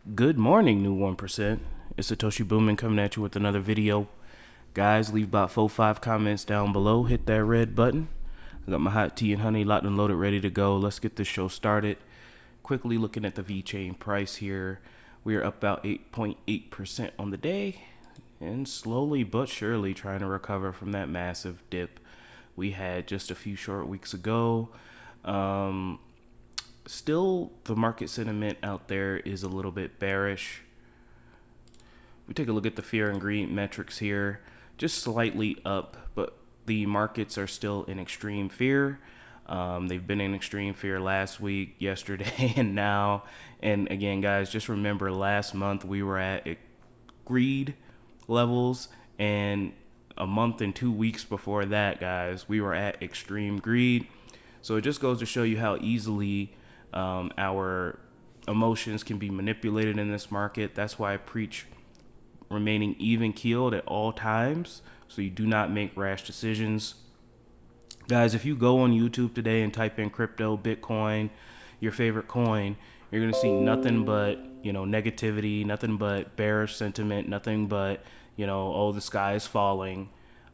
Good morning, new 1%. It's Satoshi Boomin coming at you with another video. Guys, leave about 4-5 comments down below. Hit that red button. I got my hot tea and honey locked and loaded, ready to go. Let's get this show started. Quickly looking at the VeChain price here. We are up about 8.8% on the day, and slowly but surely trying to recover from that massive dip we had just a few short weeks ago. Still, the market sentiment out there is a little bit bearish. We take a look at the fear and greed metrics here, just slightly up, but the markets are still in extreme fear. They've been in extreme fear last week, yesterday, and now. And again, guys, just remember last month we were at greed levels, and a month and 2 weeks before that, guys, we were at extreme greed. So it just goes to show you how easily our emotions can be manipulated in this market. That's why I preach remaining even keeled at all times, so you do not make rash decisions. Guys, if you go on YouTube today and type in crypto, Bitcoin, your favorite coin, you're going to see nothing but, negativity, nothing but bearish sentiment, nothing but, oh, the sky is falling.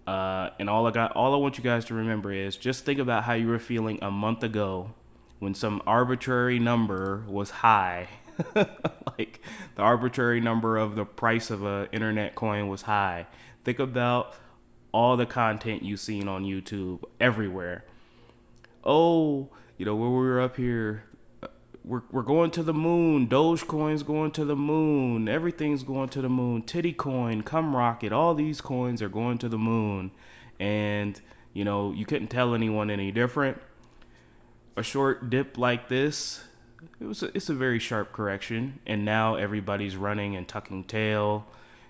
And all I want you guys to remember is just think about how you were feeling a month ago when some arbitrary number was high. Like the arbitrary number of the price of a internet coin was high. Think about all the content you've seen on YouTube everywhere. Oh, when we were up here, we're going to the moon. Dogecoin's going to the moon. Everything's going to the moon. Titty coin, come rocket. All these coins are going to the moon. And, you couldn't tell anyone any different. A short dip like this, it's a very sharp correction, and now everybody's running and tucking tail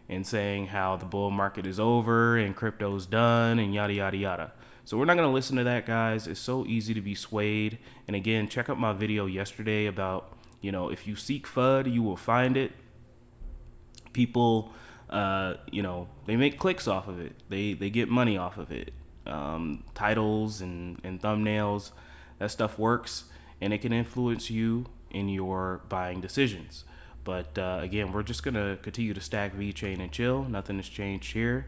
and saying how the bull market is over and crypto's done and yada yada yada. So we're not going to listen to that, guys. It's so easy to be swayed. And again, check out my video yesterday about, if you seek FUD, you will find it. People, they make clicks off of it. They get money off of it. Titles and thumbnails, that stuff works, and it can influence you in your buying decisions. But again, we're just going to continue to stack VeChain and chill. Nothing has changed here.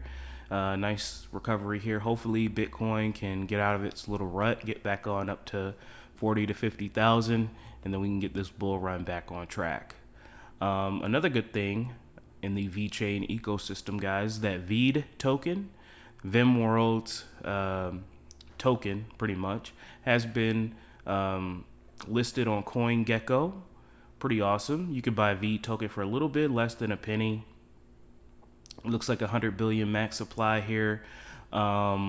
Nice recovery here. Hopefully Bitcoin can get out of its little rut, get back on up to 40 to 50,000, and then we can get this bull run back on track. Another good thing in the VeChain ecosystem, guys, that VEED token, VMworld's token, pretty much, has been listed on CoinGecko. Pretty awesome. You could buy a VEED token for a little bit less than a penny. It looks like 100 billion max supply here. I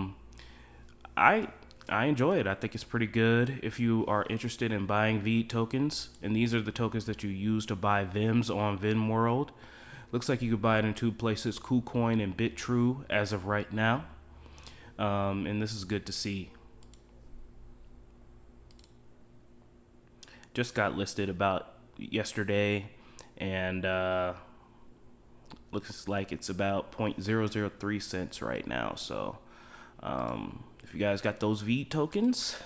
enjoy it. I think it's pretty good. If you are interested in buying VEED tokens, and these are the tokens that you use to buy VIMs on VMworld, looks like you could buy it in two places, KuCoin and ViTRO, as of right now. And this is good to see. Just got listed about yesterday, and looks like it's about 0.003 cents right now. So if you guys got those VEED tokens,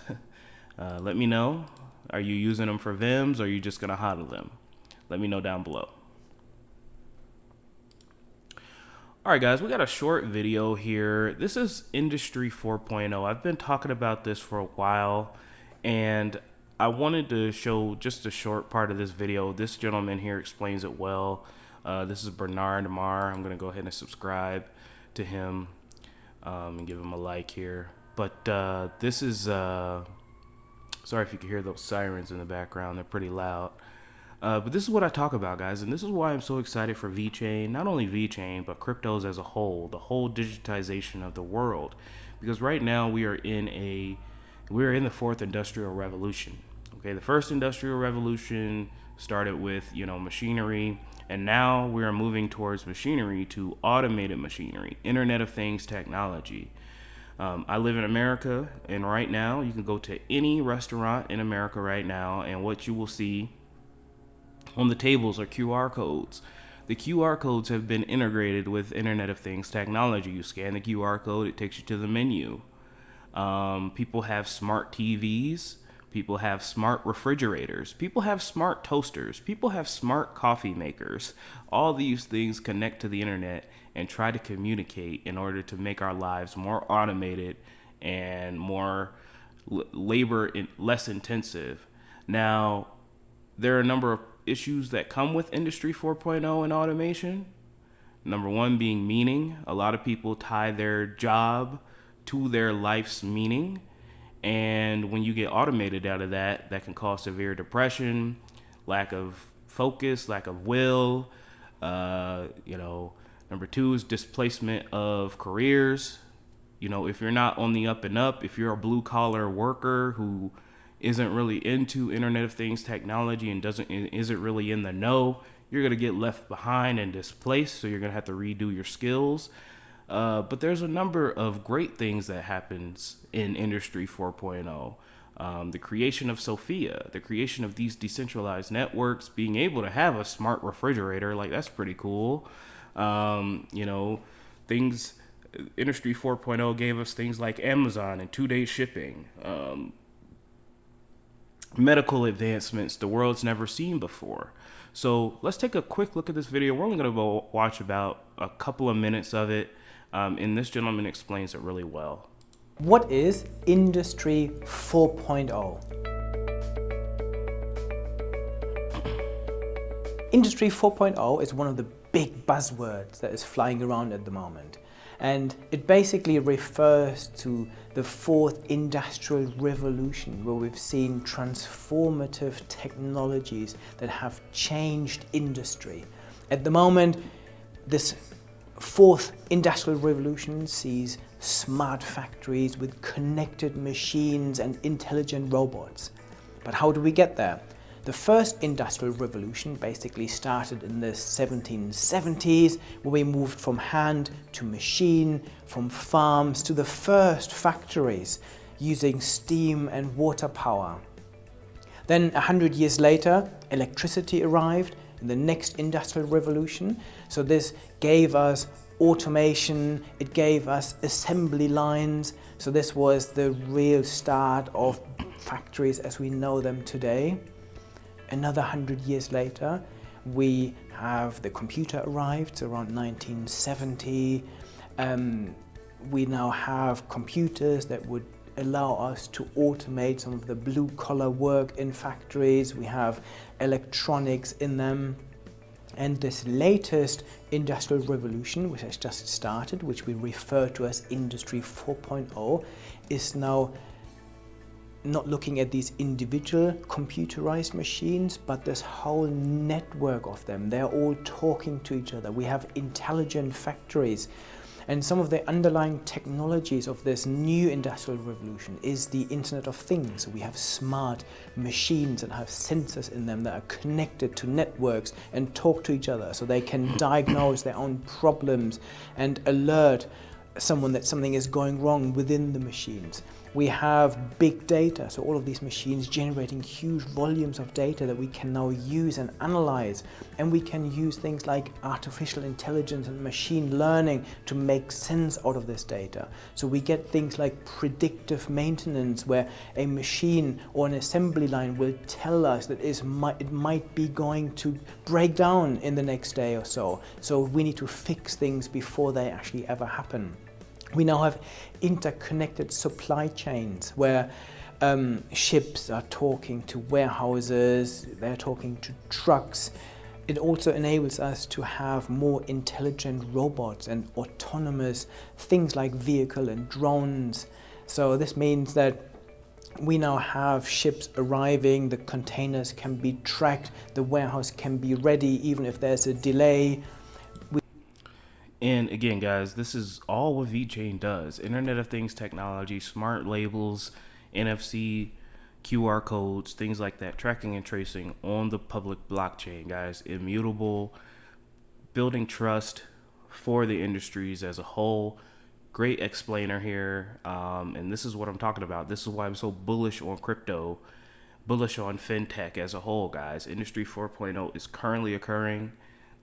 let me know. Are you using them for VIMs, or are you just gonna hodl them? Let me know down below. All right, guys, we got a short video here. This is Industry 4.0. I've been talking about this for a while, and I wanted to show just a short part of this video. This gentleman here explains it well. This is Bernard Mar. I'm going to go ahead and subscribe to him and give him a like here. But this is, sorry if you can hear those sirens in the background. They're pretty loud. But this is what I talk about, guys, and this is why I'm so excited for VeChain. Not only VeChain, but cryptos as a whole, the whole digitization of the world. Because right now we're in the fourth industrial revolution. Okay, the first industrial revolution started with, machinery, and now we're moving towards machinery to automated machinery, Internet of Things technology. I live in America, and right now you can go to any restaurant in America right now, and what you will see on the tables are QR codes. The QR codes have been integrated with Internet of Things technology. You scan the QR code, it takes you to the menu. People have smart TVs People have smart refrigerators. People have smart toasters. People have smart coffee makers. All these things connect to the internet and try to communicate in order to make our lives more automated and more labor less intensive. Now, there are a number of issues that come with Industry 4.0 and automation. Number one being meaning. A lot of people tie their job to their life's meaning. And when you get automated out of that, that can cause severe depression, lack of focus, lack of will. Number two is displacement of careers. If you're not on the up and up, if you're a blue collar worker who isn't really into Internet of Things technology and isn't really in the know, you're going to get left behind and displaced. So you're going to have to redo your skills. But there's a number of great things that happens in Industry 4.0. The creation of Sophia, the creation of these decentralized networks, being able to have a smart refrigerator, like that's pretty cool. Things, Industry 4.0 gave us things like Amazon and 2-day shipping, medical advancements the world's never seen before. So let's take a quick look at this video. We're only going to watch about a couple of minutes of it. And this gentleman explains it really well. What is Industry 4.0? Industry 4.0 is one of the big buzzwords that is flying around at the moment. And it basically refers to the fourth industrial revolution, where we've seen transformative technologies that have changed industry. At the moment, this fourth industrial revolution sees smart factories with connected machines and intelligent robots. But how do we get there? The first industrial revolution basically started in the 1770s, where we moved from hand to machine, from farms to the first factories using steam and water power. Then 100 years later, electricity arrived in the next industrial revolution. So this gave us automation, it gave us assembly lines. So this was the real start of factories as we know them today. Another 100 years later, we have the computer arrived, so around 1970. We now have computers that would allow us to automate some of the blue-collar work in factories. We have electronics in them. And this latest industrial revolution, which has just started, which we refer to as Industry 4.0, is now not looking at these individual computerized machines, but this whole network of them. They're all talking to each other. We have intelligent factories. And some of the underlying technologies of this new industrial revolution is the Internet of Things. We have smart machines that have sensors in them that are connected to networks and talk to each other, so they can diagnose their own problems and alert someone that something is going wrong within the machines. We have big data, so all of these machines generating huge volumes of data that we can now use and analyze. And we can use things like artificial intelligence and machine learning to make sense out of this data. So we get things like predictive maintenance, where a machine or an assembly line will tell us that it might be going to break down in the next day or so. So we need to fix things before they actually ever happen. We now have interconnected supply chains where ships are talking to warehouses, they're talking to trucks. It also enables us to have more intelligent robots and autonomous things like vehicle and drones. So this means that we now have ships arriving, the containers can be tracked, the warehouse can be ready even if there's a delay. And again, guys, this is all what VeChain does. Internet of Things technology, smart labels, NFC, QR codes, things like that, tracking and tracing on the public blockchain, guys. Immutable, building trust for the industries as a whole. Great explainer here. And this is what I'm talking about. This is why I'm so bullish on crypto, bullish on fintech as a whole, guys. Industry 4.0 is currently occurring.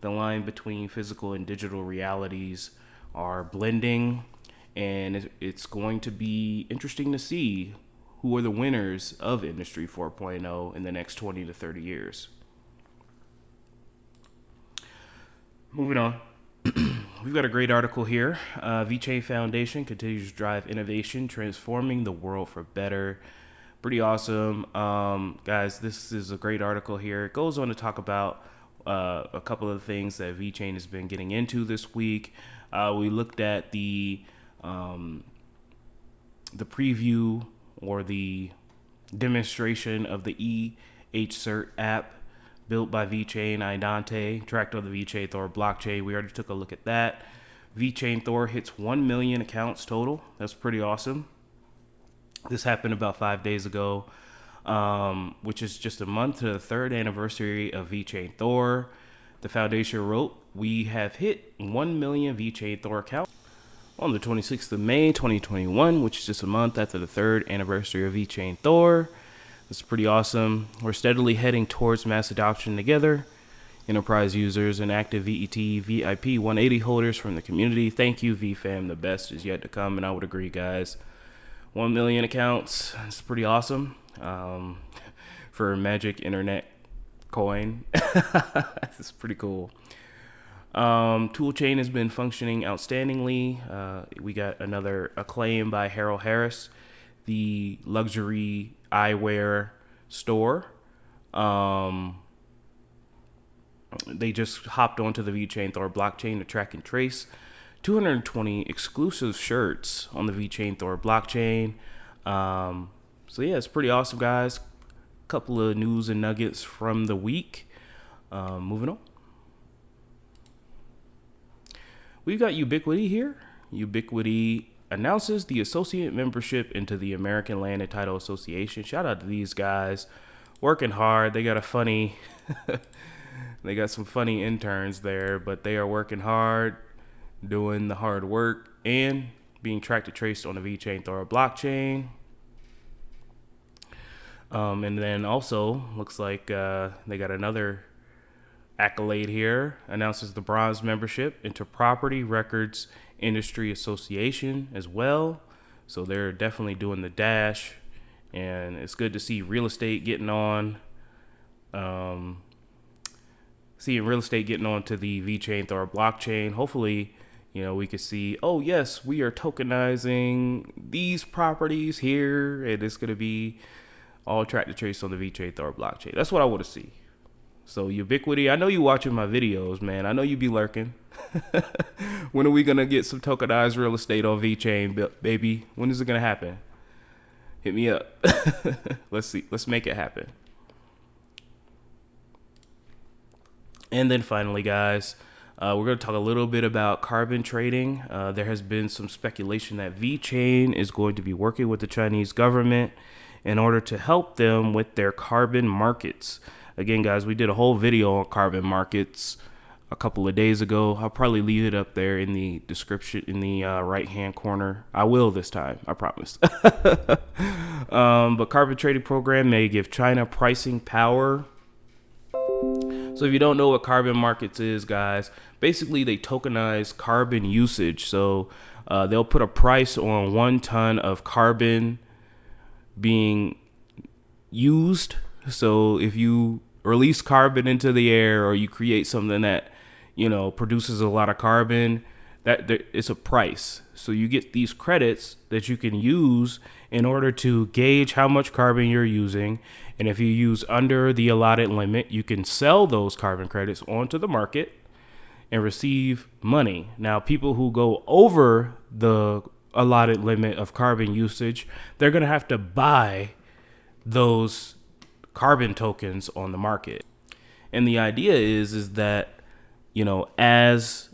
The line between physical and digital realities are blending, and it's going to be interesting to see who are the winners of Industry 4.0 in the next 20 to 30 years. Moving on. We've got a great article here. VeChain Foundation continues to drive innovation, transforming the world for better. Pretty awesome. Guys, this is a great article here. It goes on to talk about a couple of things that VeChain has been getting into this week. We looked at the preview or the demonstration of the EHCert app built by VeChain Idante, tracked on the VeChainThor blockchain. We already took a look at that. VeChainThor hits 1 million accounts total. That's pretty awesome. This happened about 5 days ago, which is just a month to the 3rd anniversary of VeChainThor. The foundation wrote, "We have hit 1 million VeChainThor accounts on the 26th of May, 2021, which is just a month after the 3rd anniversary of VeChainThor. It's pretty awesome. We're steadily heading towards mass adoption together. Enterprise users and active VET VIP 180 holders from the community. Thank you, VFam. The best is yet to come." And I would agree, guys. 1 million accounts. It's pretty awesome. For Magic Internet coin. It's pretty cool. Toolchain has been functioning outstandingly. We got another acclaim by Harold Harris, the luxury eyewear store. They just hopped onto the VeChainThor blockchain to track and trace 220 exclusive shirts on the VeChainThor blockchain. So yeah, it's pretty awesome, guys. Couple of news and nuggets from the week. Moving on. We've got UBIQUITY here. UBIQUITY announces the associate membership into the American Land and Title Association. Shout out to these guys, working hard. They got a funny, they got some funny interns there, but they are working hard, doing the hard work, and being tracked and traced on the VeChainThor blockchain. And then also looks like they got another accolade here. Announces the bronze membership into Property Records Industry Association as well. So they're definitely doing the dash, and it's good to see real estate getting on. Seeing real estate getting on to the VeChainThor blockchain. Hopefully, we could see, oh yes, we are tokenizing these properties here, and it's gonna be all tracked and traced on the VeChainThor blockchain. That's what I want to see. So UBIQUITY, I know you watching my videos, man. I know you be lurking. When are we gonna get some tokenized real estate on VeChain, baby? When is it gonna happen? Hit me up. Let's see. Let's make it happen. And then finally, guys, we're going to talk a little bit about carbon trading. There has been some speculation that VeChain is going to be working with the Chinese government in order to help them with their carbon markets. Again, guys, we did a whole video on carbon markets a couple of days ago. I'll probably leave it up there in the description in the right-hand corner. I will this time, I promise. But carbon trading program may give China pricing power. So if you don't know what carbon markets is, guys, basically they tokenize carbon usage. So they'll put a price on 1 ton of carbon being used. So if you release carbon into the air, or you create something that, produces a lot of carbon, it's a price. So you get these credits that you can use in order to gauge how much carbon you're using. And if you use under the allotted limit, you can sell those carbon credits onto the market and receive money. Now, people who go over the allotted limit of carbon usage, they're going to have to buy those carbon tokens on the market. And the idea is that, as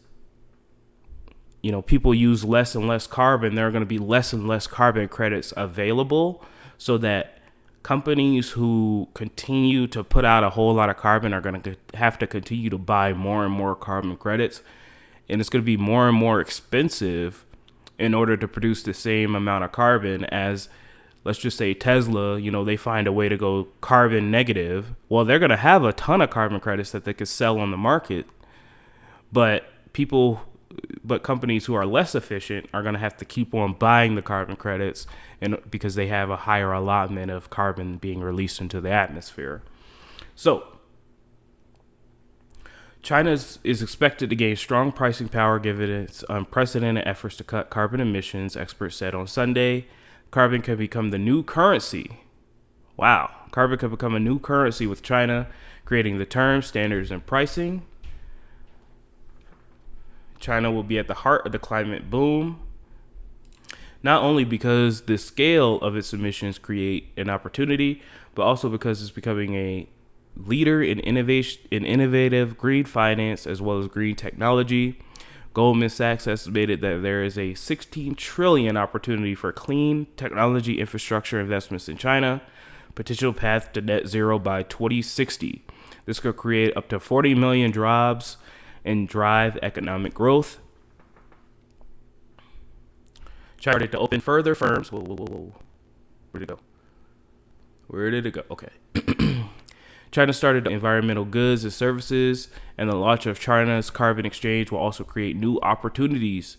people use less and less carbon, there are going to be less and less carbon credits available, so that companies who continue to put out a whole lot of carbon are going to have to continue to buy more and more carbon credits. And it's going to be more and more expensive in order to produce the same amount of carbon as, let's just say, Tesla. They find a way to go carbon negative. Well, they're going to have a ton of carbon credits that they could sell on the market. But but companies who are less efficient are going to have to keep on buying the carbon credits, and because they have a higher allotment of carbon being released into the atmosphere. So China is expected to gain strong pricing power given its unprecedented efforts to cut carbon emissions. Experts said on Sunday, carbon could become the new currency. Wow. Carbon could become a new currency, with China creating the terms, standards, and pricing. China will be at the heart of the climate boom, not only because the scale of its emissions create an opportunity, but also because it's becoming a leader in innovative green finance as well as green technology. Goldman Sachs estimated that there is a 16 trillion opportunity for clean technology infrastructure investments in China, potential path to net zero by 2060. This could create up to 40 million jobs and drive economic growth. China started to open further firms. Whoa. Where'd it go? Where did it go? Okay. China started environmental goods and services, and the launch of China's carbon exchange will also create new opportunities.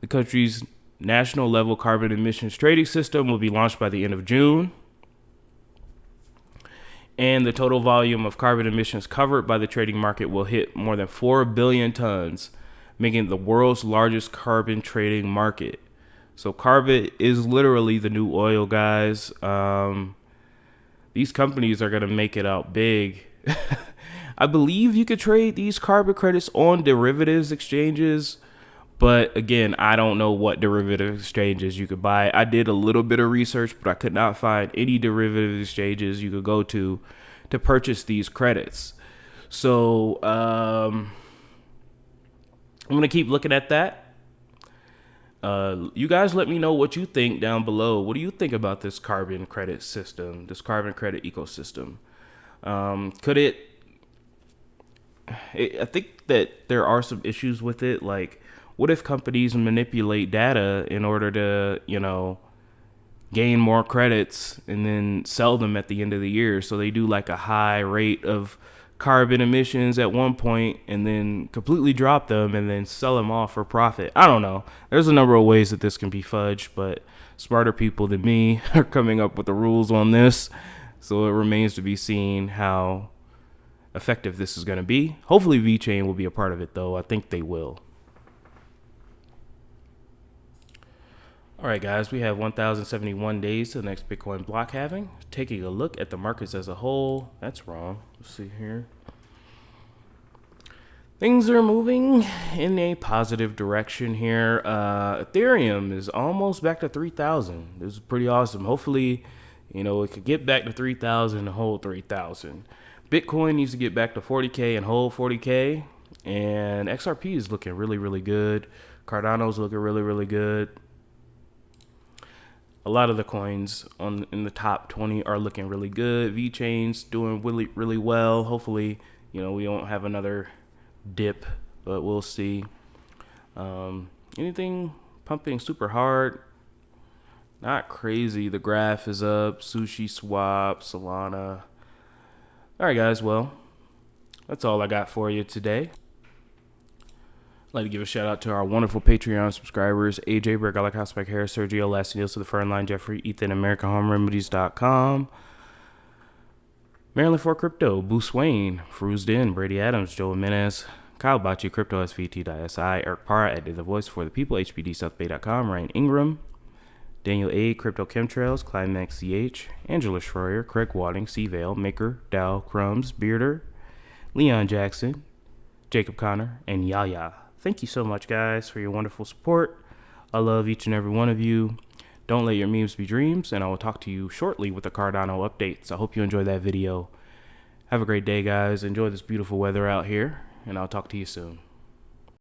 The country's national level carbon emissions trading system will be launched by the end of June. And the total volume of carbon emissions covered by the trading market will hit more than 4 billion tons, making it the world's largest carbon trading market. So carbon is literally the new oil, guys. These companies are going to make it out big. I believe you could trade these carbon credits on derivatives exchanges. But again, I don't know what derivative exchanges you could buy. I did a little bit of research, but I could not find any derivative exchanges you could go to purchase these credits. So I'm going to keep looking at that. You guys let me know what you think down below. What do you think about this carbon credit system, this carbon credit ecosystem? I think that there are some issues with it. Like, what if companies manipulate data in order to, gain more credits and then sell them at the end of the year? So they do like a high rate of carbon emissions at one point and then completely drop them and then sell them off for profit. I don't know. There's a number of ways that this can be fudged, but smarter people than me are coming up with the rules on this. So it remains to be seen how effective this is going to be. Hopefully VeChain will be a part of it, though. I think they will. All right, guys, we have 1,071 days to the next Bitcoin block halving. Taking a look at the markets as a whole. That's wrong. Let's see here. Things are moving in a positive direction here. Ethereum is almost back to 3,000. This is pretty awesome. Hopefully, it could get back to 3,000 and hold 3,000. Bitcoin needs to get back to 40K and hold 40K. And XRP is looking really, really good. Cardano's looking really, really good. A lot of the coins in the top 20 are looking really good. VeChain's doing really, really well. Hopefully, we won't have another dip, but we'll see. Anything pumping super hard? Not crazy. The graph is up. Sushi Swap, Solana. All right, guys. Well, that's all I got for you today. I'd like to give a shout out to our wonderful Patreon subscribers: AJ, Brick, Alec, Housepike, Harris, Sergio, Lassie, Niels to the Fernline, Jeffrey, Ethan, AmericanHomeRemedies.com, Maryland for Crypto, Bruce Wayne, Fruzed In, Brady Adams, Joe Jimenez, Kyle Bocci, Crypto SVT.si, Eric Parra, Edited the Voice for the People, HBDSouthBay.com, Ryan Ingram, Daniel A, Crypto Chemtrails, Climax CH, Angela Schroyer, Craig Wadding, C-Vale, Maker, Dow, Crumbs, Bearder, Leon Jackson, Jacob Connor, and Yaya. Thank you so much, guys, for your wonderful support. I love each and every one of you. Don't let your memes be dreams, and I will talk to you shortly with the Cardano updates. I hope you enjoyed that video. Have a great day, guys. Enjoy this beautiful weather out here, and I'll talk to you soon.